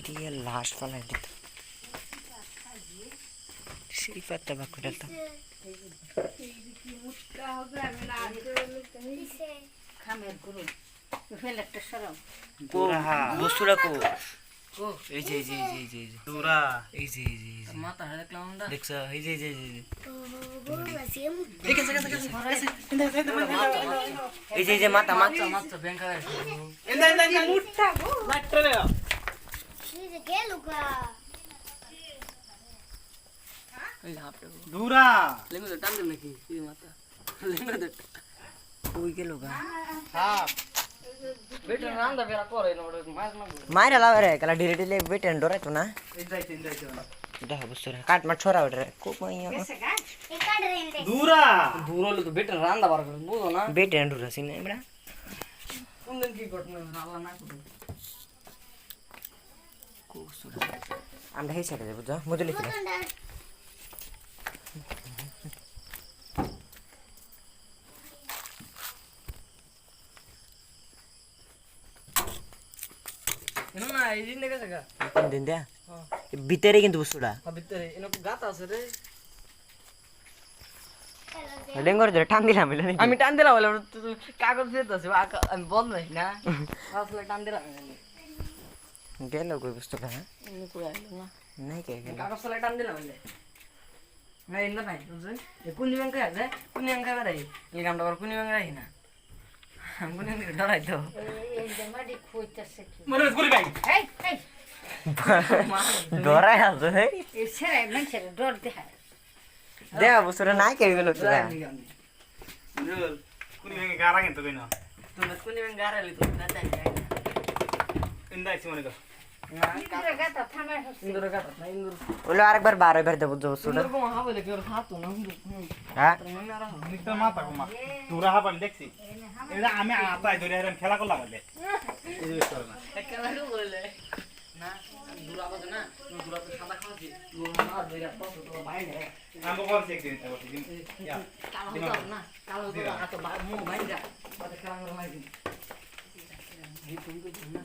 দিয়ে লাশ ফালাই দিত সেই পাত্তা বাক্য ডালতাম বস্তুটা কো এই যে এই যে এই যে এই যে তোরা এই যে এই যে মাথা দেখলাম না দেখছ এই যে এই যে এই যে এই যে মাথা মাথা মাথা ব্যাংকা এন্দা এন্দা এন্দা মুঠা গো মাত্র রে এই যে গেলুগা এই হাপে দূরা লেঙ্গো তো টান দে নাকি এই মাথা লেঙ্গো তো ওই গেলুগা হ্যাঁ বেটা রান্দা বেরা করে না ওরে মার না মাইরা লাও রে কলা ডিরে ডিরে বেটা ডরে তো না এই যাইতে এটা বস্তু রে কাট মার ছড়া ওরে কো মাইয়া এ কাট রে ইন্দে দূরা দূরলে তো বেটা রান্দা বার করে বুঝো না বেটা ডুরা সিনে এবড়া কোন দিন কি ঘটনা আল্লাহ না করে কো সুরা আমরা হে সাইডে বুঝছো মুজে লিখি না এই দিন দেখা জায়গা কোন দিন দে ভিতরে কিন্তু বস্তুটা ভিতরে এনো গাত আছে রে ডেঙ্গর ধরে টান দিলাম আমি টান দিলাম বলে কাগজ ফেরত আছে আমি বল নাই না আসলে টান দিলাম গেল কই বস্তুটা হ্যাঁ কই আইলো না নাই কে কাগজ ফেলে টান দিলাম বলে না ইন্দা নাই বুঝছেন কোন ব্যাংকে আছে কোন ব্যাংকে বাড়াই এই কামটা আর কোন ব্যাংকে রাখি না মনে ডরাই তো এই জামাডি কইতাছে কি মনে করি ভাই এই এই ডরাই আছে হে এই ছেলে মানুষের ডর দেখায় দে বসরে নাই কে গেল তোরা জল কোনি ভেঙে গারা কিন্তু কইনা তুমি কোনি ভেঙে গারালি তো না যাই না ইন্দাইছি মনে কর না ইন্দুর গাতা থামে ইন্দুর গাতা না ইন্দুর ওলে আরেকবার 12 বার দেব জোসুড়া ইন্দুর কো হা বলে কেউ হাত না হ্যাঁ নিকটা মাথা কমা তুরা হা বল দেখছি এটা আমি আতাই ধরে এরকম খেলা করলাম বলে এই যে করে না খেলা বলে না দুরা বাজে না দুরা তো সাদা খাওয়াছি দুরা মার ধরে পছন্দ তো বাইরে আমি বল চেক দিন তারপর দিন কালো না কালো তো হাত মু বাইরে বাদে খেলা করে মারি দিন এই তুমি তো না